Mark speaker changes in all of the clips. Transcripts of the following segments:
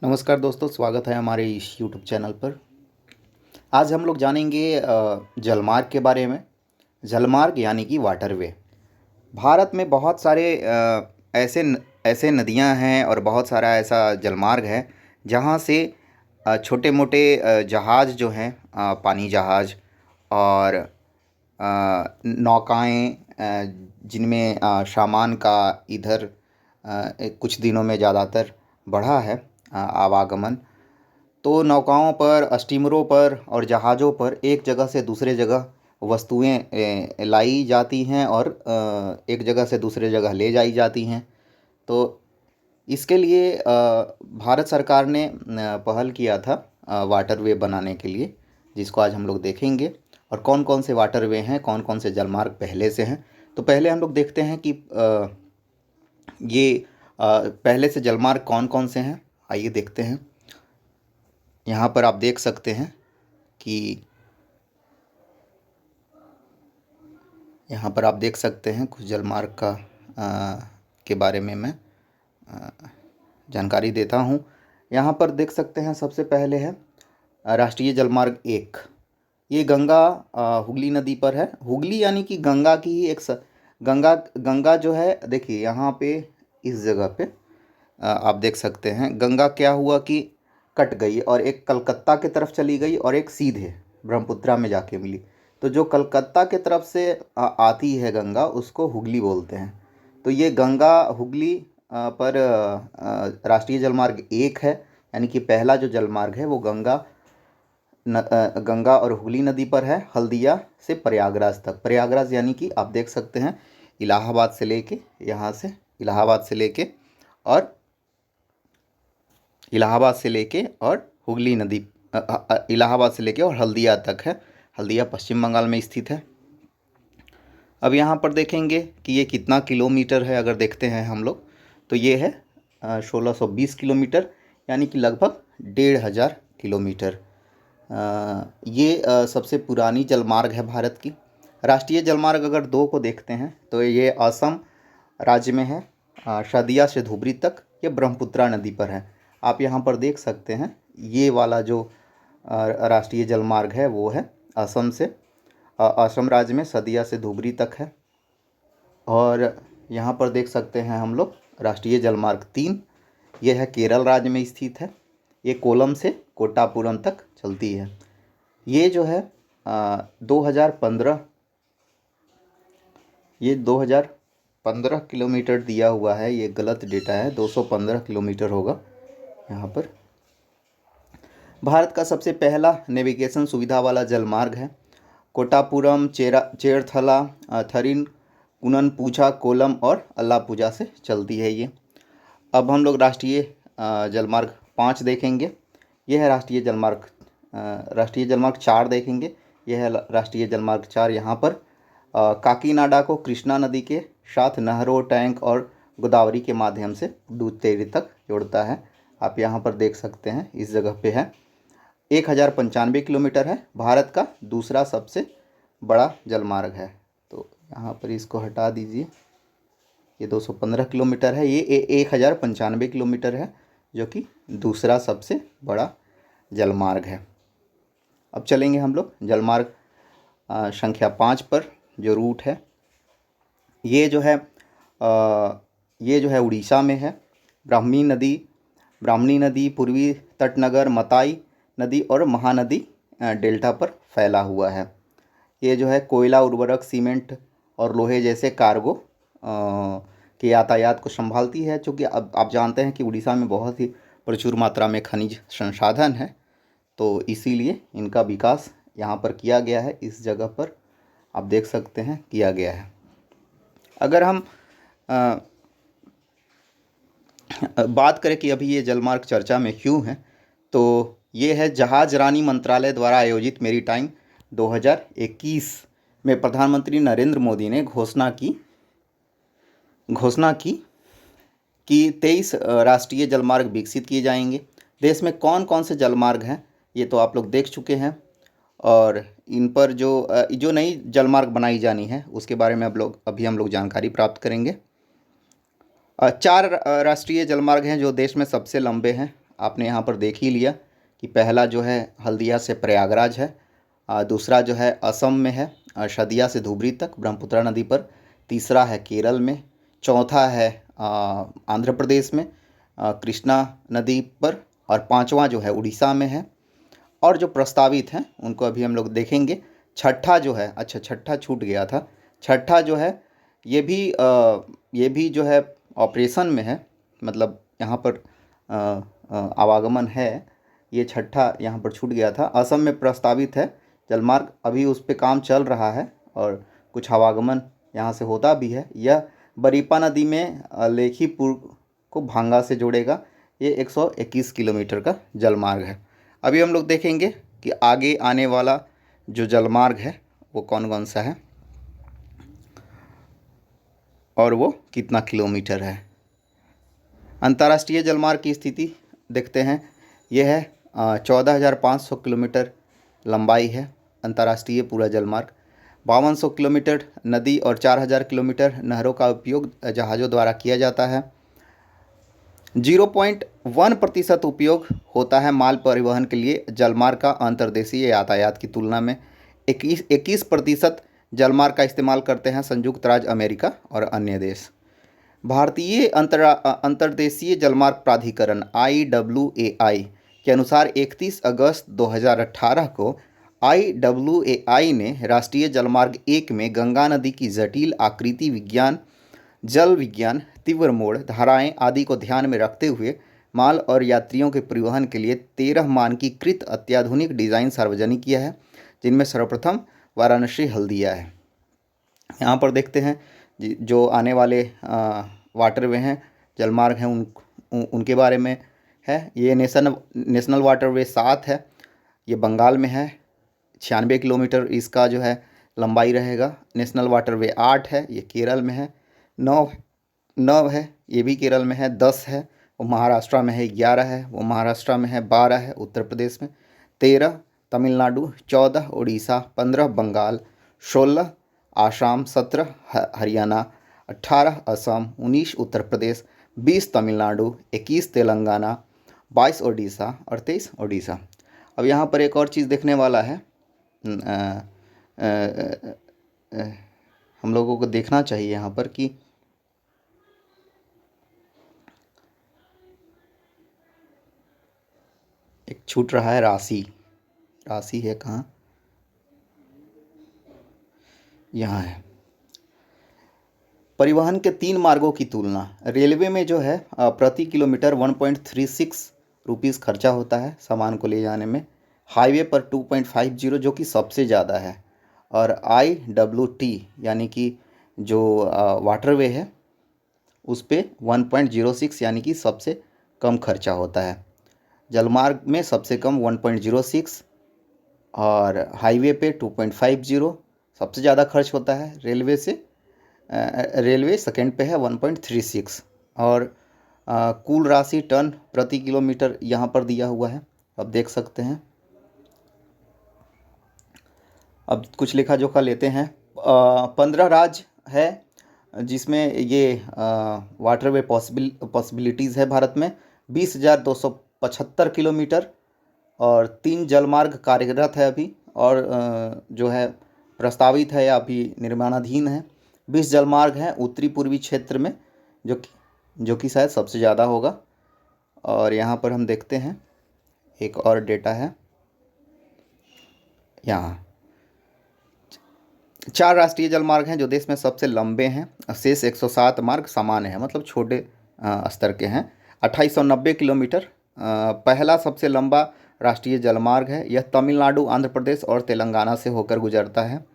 Speaker 1: नमस्कार दोस्तों, स्वागत है हमारे इस यूट्यूब चैनल पर। आज हम लोग जानेंगे जलमार्ग के बारे में। जलमार्ग यानी कि वाटरवे। भारत में बहुत सारे ऐसे नदियां हैं और बहुत सारा ऐसा जलमार्ग है जहां से छोटे मोटे जहाज़ जो हैं, पानी जहाज़ और नौकाएं, जिनमें सामान का इधर कुछ दिनों में ज़्यादातर बढ़ा है आवागमन। तो नौकाओं पर, स्टीमरों पर और जहाज़ों पर एक जगह से दूसरे जगह वस्तुएं लाई जाती हैं और एक जगह से दूसरे जगह ले जाई जाती हैं। तो इसके लिए भारत सरकार ने पहल किया था वाटरवे बनाने के लिए, जिसको आज हम लोग देखेंगे। और कौन कौन से वाटरवे हैं, कौन कौन से जलमार्ग पहले से हैं। तो पहले हम लोग देखते हैं कि ये पहले से जलमार्ग कौन कौन से हैं। आइए देखते हैं। यहाँ पर आप देख सकते हैं कि यहाँ पर आप देख सकते हैं कुछ जलमार्ग के बारे में मैं जानकारी देता हूँ। यहाँ पर देख सकते हैं, सबसे पहले है राष्ट्रीय जलमार्ग 1। ये गंगा हुगली नदी पर है। हुगली यानी कि गंगा की ही गंगा गंगा जो है, देखिए यहाँ पे इस जगह पे आप देख सकते हैं गंगा क्या हुआ कि कट गई और एक कलकत्ता की तरफ चली गई और एक सीधे ब्रह्मपुत्रा में जाके मिली। तो जो कलकत्ता की तरफ से आती है गंगा, उसको हुगली बोलते हैं। तो ये गंगा हुगली पर राष्ट्रीय जलमार्ग 1 है। यानी कि पहला जो जलमार्ग है वो गंगा और हुगली नदी पर है, हल्दिया से प्रयागराज तक। प्रयागराज यानी कि आप देख सकते हैं इलाहाबाद से लेके, यहाँ से इलाहाबाद से लेके और हुगली नदी, इलाहाबाद से लेके और हल्दिया तक है। हल्दिया पश्चिम बंगाल में स्थित है। अब यहाँ पर देखेंगे कि ये कितना किलोमीटर है। अगर देखते हैं हम लोग तो ये है 1620 किलोमीटर, यानी कि लगभग 1500 किलोमीटर। ये सबसे पुरानी जलमार्ग है भारत की। राष्ट्रीय जलमार्ग अगर 2 को देखते हैं तो ये असम राज्य में है, शदिया से धुबरी तक। ये ब्रह्मपुत्रा नदी पर है। आप यहाँ पर देख सकते हैं ये वाला जो राष्ट्रीय जलमार्ग है वो है असम से, असम राज्य में सदिया से धुबरी तक है। और यहाँ पर देख सकते हैं हम लोग राष्ट्रीय जलमार्ग 3। ये है केरल राज्य में स्थित है। ये कोलम से कोट्टापुरम तक चलती है। ये जो है 2015 2015 किलोमीटर दिया हुआ है। ये गलत डेटा है, 215 किलोमीटर होगा। यहाँ पर भारत का सबसे पहला नेविगेशन सुविधा वाला जलमार्ग है। कोट्टापुरम, चेरथला, थरिन, कुननपुझा, कोलम और अल्लापुझा से चलती है ये। अब हम लोग राष्ट्रीय जलमार्ग 5 देखेंगे। यह है राष्ट्रीय जलमार्ग 4 देखेंगे। यह है राष्ट्रीय जलमार्ग 4। यहाँ पर काकीनाडा को कृष्णा नदी के साथ नहरों, टैंक और गोदावरी के माध्यम से दूधतेरी तक जोड़ता है। आप यहाँ पर देख सकते हैं, इस जगह पे है। 1095 किलोमीटर है। भारत का दूसरा सबसे बड़ा जलमार्ग है। तो यहाँ पर इसको हटा दीजिए। ये 215 किलोमीटर है। ये 1095 किलोमीटर है, जो कि दूसरा सबसे बड़ा जलमार्ग है। अब चलेंगे हम लोग जलमार्ग संख्या 5 पर। जो रूट है ये जो है उड़ीसा में है। ब्राह्मणी नदी, पूर्वी तटनगर, मताई नदी और महानदी डेल्टा पर फैला हुआ है। ये जो है कोयला, उर्वरक, सीमेंट और लोहे जैसे कार्गो के यातायात को संभालती है। चूँकि अब आप जानते हैं कि उड़ीसा में बहुत ही प्रचुर मात्रा में खनिज संसाधन है, तो इसीलिए इनका विकास यहाँ पर किया गया है। इस जगह पर आप देख सकते हैं किया गया है। अगर हम बात करें कि अभी ये जलमार्ग चर्चा में क्यों है, तो ये है जहाज रानी मंत्रालय द्वारा आयोजित मेरीटाइम 2021 में प्रधानमंत्री नरेंद्र मोदी ने घोषणा की कि 23 राष्ट्रीय जलमार्ग विकसित किए जाएंगे। देश में कौन कौन से जलमार्ग हैं ये तो आप लोग देख चुके हैं, और इन पर जो नई जलमार्ग बनाई जानी है उसके बारे में अभी हम लोग जानकारी प्राप्त करेंगे। 4 राष्ट्रीय जलमार्ग हैं जो देश में सबसे लंबे हैं। आपने यहाँ पर देख ही लिया कि पहला जो है हल्दिया से प्रयागराज है, दूसरा जो है असम में है, शदिया से धुबरी तक ब्रह्मपुत्रा नदी पर, तीसरा है केरल में, चौथा है आंध्र प्रदेश में कृष्णा नदी पर, और पांचवा जो है उड़ीसा में है। और जो प्रस्तावित हैं उनको अभी हम लोग देखेंगे। छठा जो है, अच्छा छठा छूट गया था, छठा जो है ये भी जो है ऑपरेशन में है, मतलब यहाँ पर आवागमन है। ये छठा यहाँ पर छूट गया था। असम में प्रस्तावित है जलमार्ग, अभी उस पर काम चल रहा है और कुछ आवागमन यहाँ से होता भी है। यह बरीपा नदी में लेखीपुर को भांगा से जोड़ेगा। ये 121 किलोमीटर का जलमार्ग है। अभी हम लोग देखेंगे कि आगे आने वाला जो जलमार्ग है वो कौन कौन सा है और वो कितना किलोमीटर है। अंतर्राष्ट्रीय जलमार्ग की स्थिति देखते हैं। यह है 14,500 किलोमीटर लंबाई है अंतर्राष्ट्रीय पूरा जलमार्ग। 5200 किलोमीटर नदी और 4000 किलोमीटर नहरों का उपयोग जहाज़ों द्वारा किया जाता है। 0.1% उपयोग होता है माल परिवहन के लिए जलमार्ग का अंतर्देशीय यातायात की तुलना में। 21% जलमार्ग का इस्तेमाल करते हैं संयुक्त राज्य अमेरिका और अन्य देश। भारतीय अंतर्देशीय जलमार्ग प्राधिकरण IWAI के अनुसार 31 अगस्त 2018 को IWAI ने राष्ट्रीय जलमार्ग 1 में गंगा नदी की जटिल आकृति विज्ञान, जल विज्ञान, तीव्र मोड़, धाराएं आदि को ध्यान में रखते हुए माल और यात्रियों के परिवहन के लिए 13 मानकीकृत अत्याधुनिक डिज़ाइन सार्वजनिक किया है, जिनमें सर्वप्रथम वाराणसी हल्दिया है। यहाँ पर देखते हैं जो आने वाले वाटरवे हैं, जलमार्ग हैं, उनके बारे में है। ये नेशनल वाटरवे 7 है, ये बंगाल में है, 96 किलोमीटर इसका जो है लंबाई रहेगा। नेशनल वाटरवे 8 है, ये केरल में है। 9 है, ये भी केरल में है। 10 है, वो महाराष्ट्र में है। 11 है, वो महाराष्ट्र में है। 12 है, उत्तर प्रदेश में। 13 तमिलनाडु। 14 उड़ीसा। 15 बंगाल। 16 आसाम। 17 हरियाणा। 18 असम। 19 उत्तर प्रदेश। 20 तमिलनाडु। 21 तेलंगाना। 22 उड़ीसा और 23 उड़ीसा। अब यहाँ पर एक और चीज़ देखने वाला है, हम लोगों को देखना चाहिए यहाँ पर कि एक छूट रहा है राशि है कहाँ, यहाँ है। परिवहन के 3 मार्गों की तुलना। रेलवे में जो है प्रति किलोमीटर 1.36 रुपीज़ खर्चा होता है सामान को ले जाने में। हाईवे पर 2.50 जो कि सबसे ज़्यादा है। और IWT यानी कि जो वाटरवे है उस पे 1.06 यानी कि सबसे कम खर्चा होता है। जलमार्ग में सबसे कम 1.06 और हाईवे पे 2.50 सबसे ज़्यादा खर्च होता है। रेलवे सेकंड पे है 1.36 और कुल राशि टन प्रति किलोमीटर यहाँ पर दिया हुआ है, अब देख सकते हैं। अब कुछ लेखा जोखा लेते हैं। 15 राज्य है जिसमें ये वाटरवे पॉसिबिलिटीज़ है भारत में। 20,275 किलोमीटर और 3 जलमार्ग कार्यरत है अभी, और जो है प्रस्तावित है या अभी निर्माणाधीन है। 20 जलमार्ग हैं उत्तरी पूर्वी क्षेत्र में, जो कि शायद सबसे ज़्यादा होगा। और यहाँ पर हम देखते हैं एक और डेटा है, यहाँ 4 राष्ट्रीय जलमार्ग हैं जो देश में सबसे लंबे हैं। शेष 107 मार्ग सामान्य हैं, मतलब छोटे स्तर के हैं। 2890 किलोमीटर पहला सबसे लंबा राष्ट्रीय जलमार्ग है। यह तमिलनाडु, आंध्र प्रदेश और तेलंगाना से होकर गुजरता है।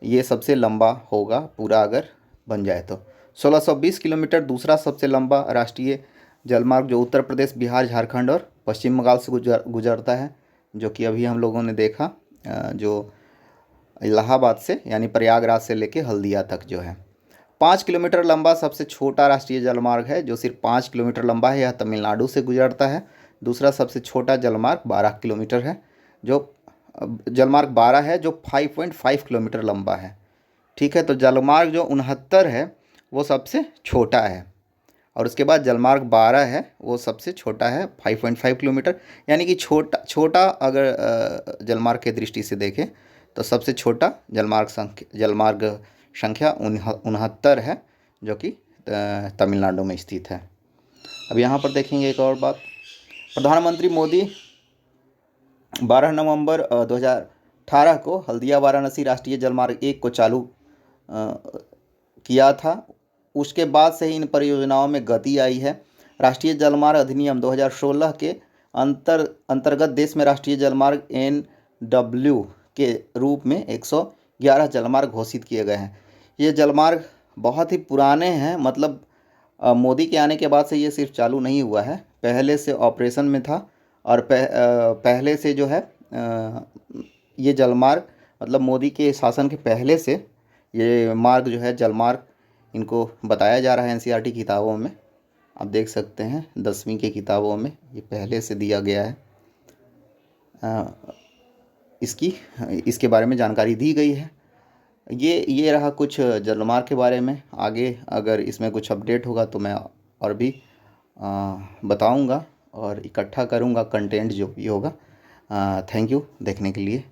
Speaker 1: ये सबसे लंबा होगा पूरा अगर बन जाए तो। 1620 किलोमीटर दूसरा सबसे लंबा राष्ट्रीय जलमार्ग जो उत्तर प्रदेश, बिहार, झारखंड और पश्चिम बंगाल से गुजरता है, जो कि अभी हम लोगों ने देखा जो इलाहाबाद से यानी प्रयागराज से लेके हल्दिया तक जो है। 5 किलोमीटर लंबा सबसे छोटा राष्ट्रीय जलमार्ग है जो सिर्फ 5 किलोमीटर लंबा है, यह तमिलनाडु से गुजरता है। दूसरा सबसे छोटा जलमार्ग 12 किलोमीटर है, जो जलमार्ग 12 है जो 5.5 किलोमीटर लंबा है। ठीक है, तो जलमार्ग जो 69 है वो सबसे छोटा है और उसके बाद जलमार्ग 12 है, वो सबसे छोटा है 5.5 किलोमीटर। यानी कि छोटा अगर जलमार्ग की दृष्टि से देखें तो सबसे छोटा जलमार्ग संख्या 69 है, जो कि तमिलनाडु में स्थित है। अब यहाँ पर देखेंगे एक और बात। प्रधानमंत्री मोदी 12 नवंबर 2018 को हल्दिया वाराणसी राष्ट्रीय जलमार्ग 1 को चालू किया था। उसके बाद से ही इन परियोजनाओं में गति आई है। राष्ट्रीय जलमार्ग अधिनियम 2016 के अंतर्गत देश में राष्ट्रीय जलमार्ग NW के रूप में 111 जलमार्ग घोषित किए गए हैं। ये जलमार्ग बहुत ही पुराने हैं, मतलब मोदी के आने के बाद से ये सिर्फ चालू नहीं हुआ है, पहले से ऑपरेशन में था। और पहले से जो है ये जलमार्ग, मतलब मोदी के शासन के पहले से ये मार्ग जो है जलमार्ग, इनको बताया जा रहा है NCERT किताबों में। आप देख सकते हैं 10वीं के किताबों में ये पहले से दिया गया है। इसके बारे में जानकारी दी गई है। ये रहा कुछ जलमार्ग के बारे में। आगे अगर इसमें कुछ अपडेट होगा तो मैं और भी बताऊंगा और इकट्ठा करूंगा कंटेंट जो भी होगा। थैंक यू देखने के लिए।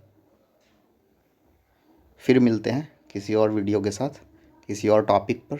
Speaker 1: फिर मिलते हैं किसी और वीडियो के साथ, किसी और टॉपिक पर।